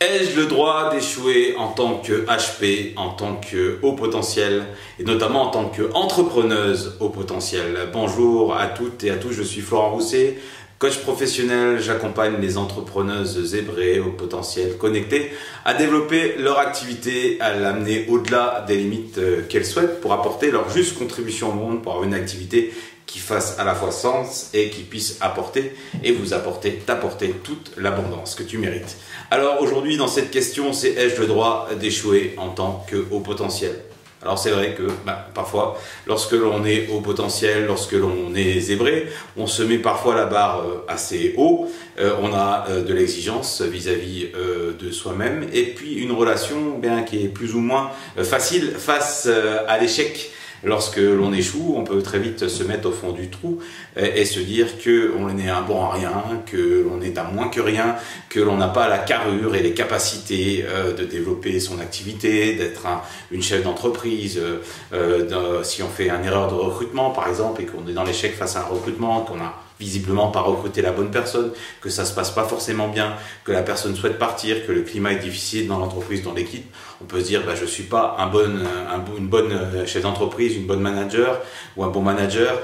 Ai-je le droit d'échouer en tant que HP, en tant que haut potentiel et notamment en tant qu'entrepreneuse haut potentiel? Bonjour à toutes et à tous, je suis Florent Rousset, coach professionnel. J'accompagne les entrepreneuses zébrées au potentiel connectées à développer leur activité, à l'amener au-delà des limites qu'elles souhaitent pour apporter leur juste contribution au monde, pour avoir une activité qui fasse à la fois sens et qui puisse apporter et vous apporter, t'apporter toute l'abondance que tu mérites. Alors aujourd'hui dans cette question, c'est ai-je le droit d'échouer en tant que haut potentiel? Alors c'est vrai que parfois, lorsque l'on est haut potentiel, lorsque l'on est zébré, on se met parfois la barre assez haut, on a de l'exigence vis-à-vis de soi-même et puis une relation qui est plus ou moins facile face à l'échec. Lorsque l'on échoue, on peut très vite se mettre au fond du trou et se dire qu'on est un bon à rien, que l'on est à moins que rien, que l'on n'a pas la carrure et les capacités de développer son activité, d'être une chef d'entreprise. Si on fait une erreur de recrutement par exemple et qu'on est dans l'échec face à un recrutement, qu'on a visiblement pas recruter la bonne personne, que ça se passe pas forcément bien, que la personne souhaite partir, que le climat est difficile dans l'entreprise, dans l'équipe, on peut se dire je suis pas une bonne chef d'entreprise, une bonne manager ou un bon manager.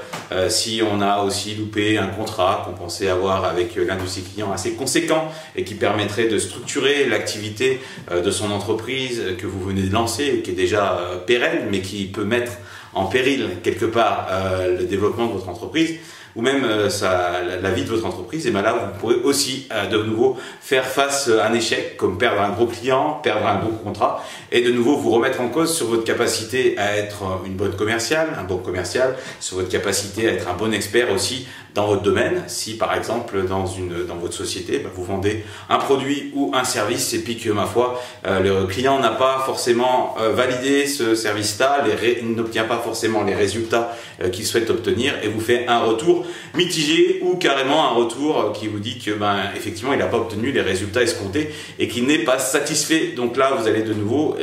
Si on a aussi loupé un contrat qu'on pensait avoir avec l'un de ses clients assez conséquent et qui permettrait de structurer l'activité de son entreprise que vous venez de lancer, qui est déjà pérenne mais qui peut mettre en péril quelque part le développement de votre entreprise, ou même la vie de votre entreprise, et là vous pourrez aussi de nouveau faire face à un échec, comme perdre un gros client, perdre un gros contrat, et de nouveau vous remettre en cause sur votre capacité à être une bonne commerciale, un bon commercial, sur votre capacité à être un bon expert aussi dans votre domaine. Si par exemple dans votre société vous vendez un produit ou un service et puis que ma foi le client n'a pas forcément validé ce service-là, il n'obtient pas forcément les résultats qu'il souhaite obtenir et vous fait un retour mitigé ou carrément un retour qui vous dit que effectivement il n'a pas obtenu les résultats escomptés et qu'il n'est pas satisfait. Donc là vous allez de nouveau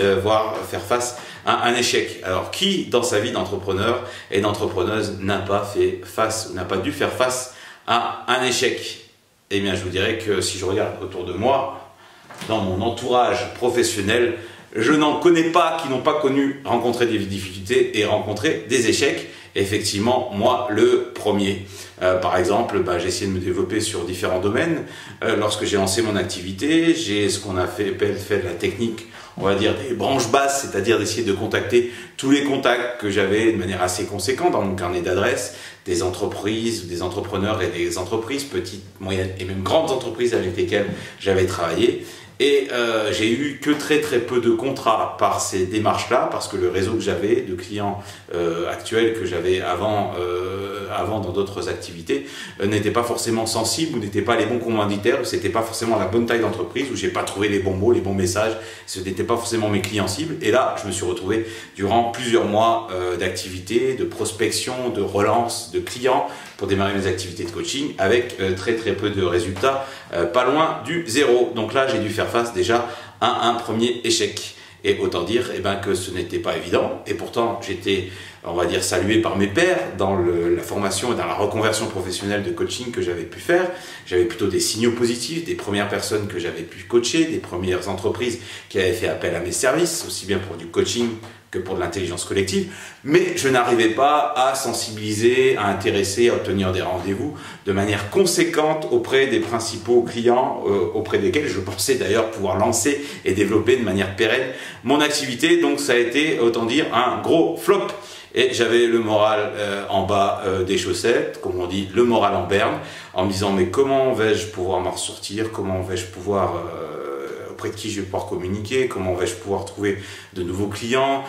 faire face à un échec. Alors qui dans sa vie d'entrepreneur et d'entrepreneuse n'a pas dû faire face à un échec? Eh bien je vous dirais que si je regarde autour de moi, dans mon entourage professionnel, je n'en connais pas qui n'ont pas rencontré des difficultés et rencontré des échecs. Effectivement, moi, le premier. Par exemple, j'ai essayé de me développer sur différents domaines. Lorsque j'ai lancé mon activité, j'ai ce qu'on a fait de la technique, on va dire des branches basses, c'est-à-dire d'essayer de contacter tous les contacts que j'avais de manière assez conséquente dans mon carnet d'adresses, des entreprises, des entrepreneurs et des entreprises, petites, moyennes et même grandes entreprises avec lesquelles j'avais travaillé. Et j'ai eu que très peu de contrats par ces démarches-là, parce que le réseau que j'avais de clients actuels que j'avais avant dans d'autres activités n'était pas forcément sensible, ou n'était pas les bons commanditaires, ou c'était pas forcément la bonne taille d'entreprise, où j'ai pas trouvé les bons mots, les bons messages, ce n'était pas forcément mes clients cibles. Et là, je me suis retrouvé durant plusieurs mois d'activité, de prospection, de relance de clients pour démarrer mes activités de coaching avec très peu de résultats, pas loin du zéro. Donc là, j'ai dû faire face déjà à un premier échec. Et autant dire que ce n'était pas évident. Et pourtant, j'étais, on va dire, salué par mes pairs dans la formation et dans la reconversion professionnelle de coaching que j'avais pu faire. J'avais plutôt des signaux positifs, des premières personnes que j'avais pu coacher, des premières entreprises qui avaient fait appel à mes services, aussi bien pour du coaching que pour de l'intelligence collective, mais je n'arrivais pas à sensibiliser, à intéresser, à obtenir des rendez-vous de manière conséquente auprès des principaux clients auprès desquels je pensais d'ailleurs pouvoir lancer et développer de manière pérenne mon activité. Donc ça a été, autant dire, un gros flop. Et j'avais le moral en bas des chaussettes, comme on dit, le moral en berne, en me disant mais comment vais-je pouvoir m'en ressortir, comment vais-je pouvoir auprès de qui je vais pouvoir communiquer, comment vais-je pouvoir trouver de nouveaux clients,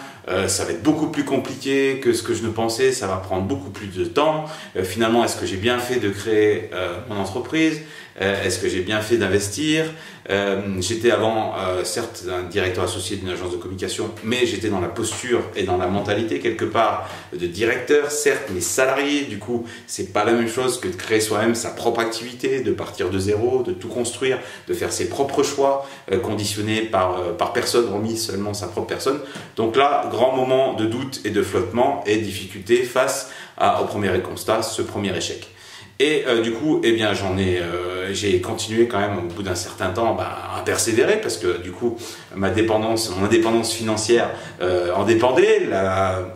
ça va être beaucoup plus compliqué que ce que je ne pensais, ça va prendre beaucoup plus de temps. Finalement, est-ce que j'ai bien fait de créer mon entreprise? Est-ce que j'ai bien fait d'investir? J'étais avant, certes, un directeur associé d'une agence de communication, mais j'étais dans la posture et dans la mentalité quelque part de directeur, certes, mais salarié. Du coup, c'est pas la même chose que de créer soi-même sa propre activité, de partir de zéro, de tout construire, de faire ses propres choix, conditionnés par personne, remis seulement sa propre personne. Donc là, grand moment de doute et de flottement et difficulté face au premier constat, ce premier échec. Et du coup, j'en ai j'ai continué quand même au bout d'un certain temps à persévérer parce que du coup mon indépendance financière en dépendait,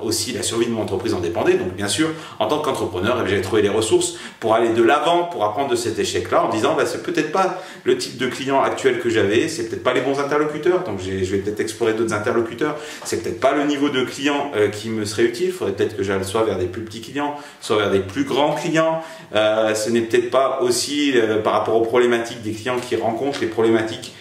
aussi la survie de mon entreprise en dépendait. Donc bien sûr, en tant qu'entrepreneur, j'ai trouvé les ressources pour aller de l'avant, pour apprendre de cet échec-là, en disant c'est peut-être pas le type de client actuel que j'avais, c'est peut-être pas les bons interlocuteurs, donc je vais peut-être explorer d'autres interlocuteurs, c'est peut-être pas le niveau de client qui me serait utile, il faudrait peut-être que j'aille soit vers des plus petits clients, soit vers des plus grands clients, ce n'est peut-être pas aussi par rapport aux problématiques des clients qui rencontrent les problématiques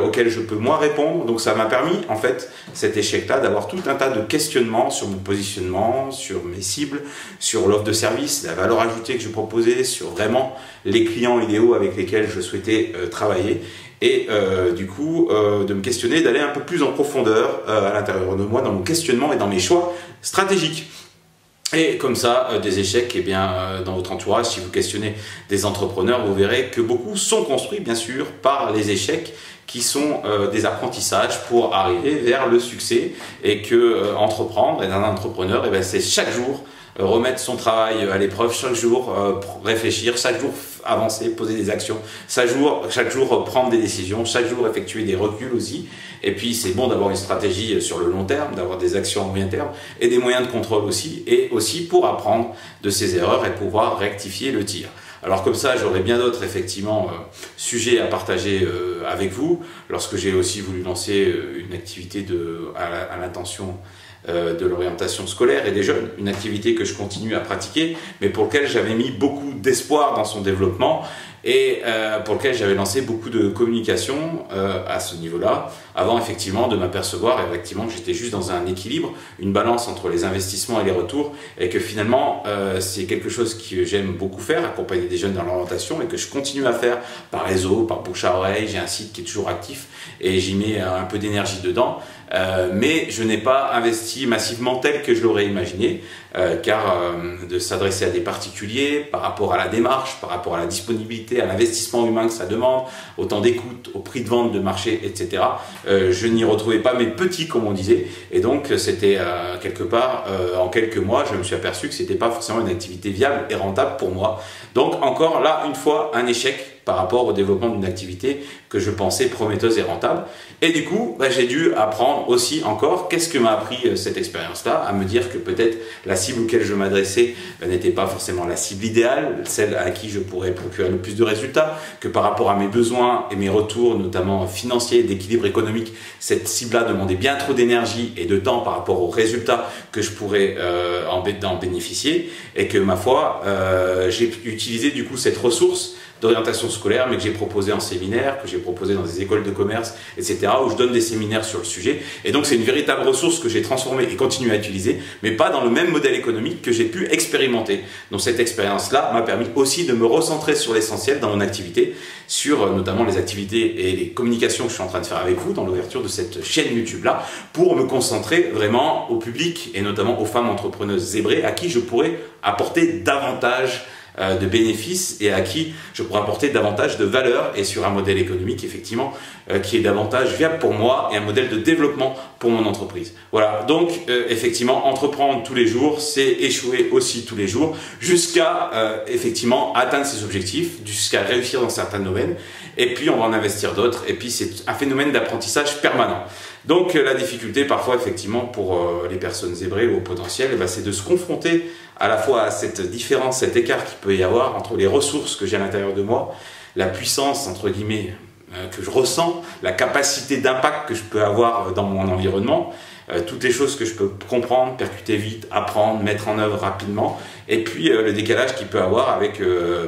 auxquelles je peux moi répondre. Donc ça m'a permis en fait cet échec-là d'avoir tout un tas de questionnements sur mon positionnement, sur mes cibles, sur l'offre de service, la valeur ajoutée que je proposais, sur vraiment les clients idéaux avec lesquels je souhaitais travailler. Et du coup de me questionner, d'aller un peu plus en profondeur à l'intérieur de moi dans mon questionnement et dans mes choix stratégiques. Et comme ça, des échecs, eh bien, dans votre entourage, si vous questionnez des entrepreneurs, vous verrez que beaucoup sont construits, bien sûr, par les échecs qui sont des apprentissages pour arriver vers le succès. Et que entreprendre, et un entrepreneur, eh bien, c'est chaque jour remettre son travail à l'épreuve, chaque jour réfléchir, chaque jour avancer, poser des actions, chaque jour prendre des décisions, chaque jour effectuer des reculs aussi. Et puis c'est bon d'avoir une stratégie sur le long terme, d'avoir des actions à moyen terme et des moyens de contrôle aussi, et aussi pour apprendre de ses erreurs et pouvoir rectifier le tir. Alors comme ça, j'aurais bien d'autres effectivement sujets à partager avec vous, lorsque j'ai aussi voulu lancer une activité à l'intention de l'orientation scolaire et des jeunes, une activité que je continue à pratiquer, mais pour laquelle j'avais mis beaucoup d'espoir dans son développement et pour lequel j'avais lancé beaucoup de communication à ce niveau-là, avant effectivement de m'apercevoir effectivement que j'étais juste dans un équilibre, une balance entre les investissements et les retours, et que finalement c'est quelque chose que j'aime beaucoup faire, accompagner des jeunes dans l'orientation, et que je continue à faire par réseau, par bouche à oreille. J'ai un site qui est toujours actif et j'y mets un peu d'énergie dedans, mais je n'ai pas investi massivement tel que je l'aurais imaginé, car de s'adresser à des particuliers par rapport à la démarche, par rapport à la disponibilité, à l'investissement humain que ça demande, au temps d'écoute, au prix de vente de marché, etc. Je n'y retrouvais pas mes petits, comme on disait, et donc c'était quelque part, en quelques mois, je me suis aperçu que c'était pas forcément une activité viable et rentable pour moi. Donc encore là, une fois, un échec par rapport au développement d'une activité que je pensais prometteuse et rentable. Et du coup, j'ai dû apprendre aussi encore qu'est-ce que m'a appris cette expérience-là, à me dire que peut-être la cible auquel je m'adressais n'était pas forcément la cible idéale, celle à qui je pourrais procurer le plus de résultats, que par rapport à mes besoins et mes retours, notamment financiers, d'équilibre économique, cette cible-là demandait bien trop d'énergie et de temps par rapport aux résultats que je pourrais en bénéficier, et que ma foi, j'ai utilisé du coup cette ressource d'orientation scolaire, mais que j'ai proposé en séminaire, que j'ai proposé dans des écoles de commerce, etc., où je donne des séminaires sur le sujet. Et donc c'est une véritable ressource que j'ai transformée et continue à utiliser, mais pas dans le même modèle économique que j'ai pu expérimenter. Donc cette expérience-là m'a permis aussi de me recentrer sur l'essentiel dans mon activité, sur notamment les activités et les communications que je suis en train de faire avec vous dans l'ouverture de cette chaîne YouTube-là, pour me concentrer vraiment au public et notamment aux femmes entrepreneuses zébrées à qui je pourrais apporter davantage de bénéfices et à qui je pourrais apporter davantage de valeur, et sur un modèle économique effectivement qui est davantage viable pour moi et un modèle de développement pour mon entreprise. Voilà, donc effectivement entreprendre tous les jours, c'est échouer aussi tous les jours, jusqu'à effectivement atteindre ses objectifs, jusqu'à réussir dans certains domaines, et puis on va en investir d'autres, et puis c'est un phénomène d'apprentissage permanent. Donc la difficulté parfois effectivement pour les personnes zébrées ou au potentiel, c'est de se confronter à la fois à cette différence, cet écart qu'il peut y avoir entre les ressources que j'ai à l'intérieur de moi, la puissance entre guillemets que je ressens, la capacité d'impact que je peux avoir dans mon environnement, toutes les choses que je peux comprendre, percuter vite, apprendre, mettre en œuvre rapidement, et puis le décalage qu'il peut avoir avec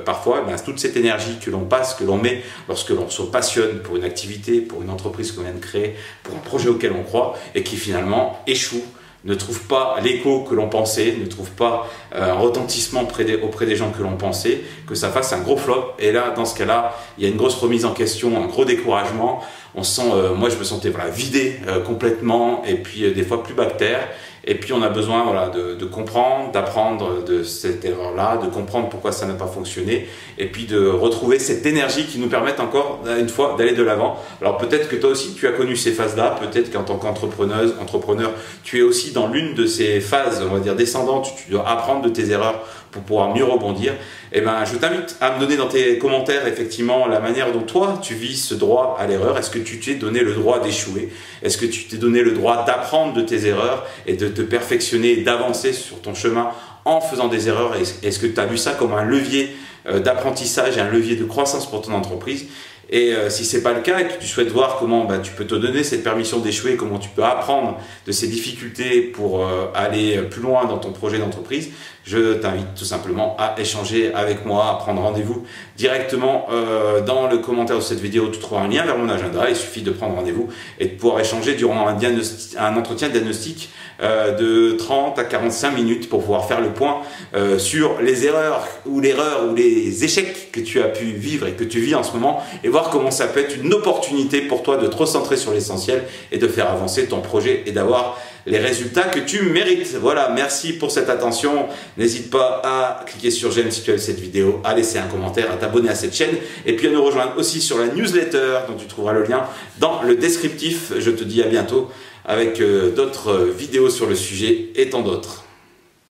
parfois toute cette énergie que l'on passe, que l'on met lorsque l'on se passionne pour une activité, pour une entreprise qu'on vient de créer, pour un projet auquel on croit, et qui finalement échoue, ne trouve pas l'écho que l'on pensait, ne trouve pas un retentissement auprès des gens que l'on pensait, que ça fasse un gros flop. Et là, dans ce cas-là, il y a une grosse remise en question, un gros découragement. On sent, moi je me sentais vidé complètement, et puis des fois plus bactère. Et puis on a besoin de comprendre, d'apprendre de cette erreur-là, de comprendre pourquoi ça n'a pas fonctionné, et puis de retrouver cette énergie qui nous permette encore une fois d'aller de l'avant. Alors peut-être que toi aussi tu as connu ces phases-là, peut-être qu'en tant qu'entrepreneur, tu es aussi dans l'une de ces phases, on va dire descendantes, tu dois apprendre de tes erreurs pour pouvoir mieux rebondir, eh ben, je t'invite à me donner dans tes commentaires effectivement la manière dont toi tu vis ce droit à l'erreur. Est-ce que tu t'es donné le droit d'échouer? Est-ce que tu t'es donné le droit d'apprendre de tes erreurs et de te perfectionner, d'avancer sur ton chemin en faisant des erreurs? Est-ce que tu as vu ça comme un levier d'apprentissage et un levier de croissance pour ton entreprise? Et si ce n'est pas le cas et que tu souhaites voir comment tu peux te donner cette permission d'échouer, comment tu peux apprendre de ces difficultés pour aller plus loin dans ton projet d'entreprise, je t'invite tout simplement à échanger avec moi, à prendre rendez-vous directement dans le commentaire de cette vidéo. Tu trouveras un lien vers mon agenda, il suffit de prendre rendez-vous et de pouvoir échanger durant un entretien de diagnostic de 30 à 45 minutes pour pouvoir faire le point sur les erreurs ou les échecs que tu as pu vivre et que tu vis en ce moment, et voir comment ça peut être une opportunité pour toi de te recentrer sur l'essentiel et de faire avancer ton projet et d'avoir les résultats que tu mérites. Voilà, merci pour cette attention. N'hésite pas à cliquer sur j'aime si tu aimes cette vidéo, à laisser un commentaire, à t'abonner à cette chaîne et puis à nous rejoindre aussi sur la newsletter dont tu trouveras le lien dans le descriptif. Je te dis à bientôt avec d'autres vidéos sur le sujet et tant d'autres.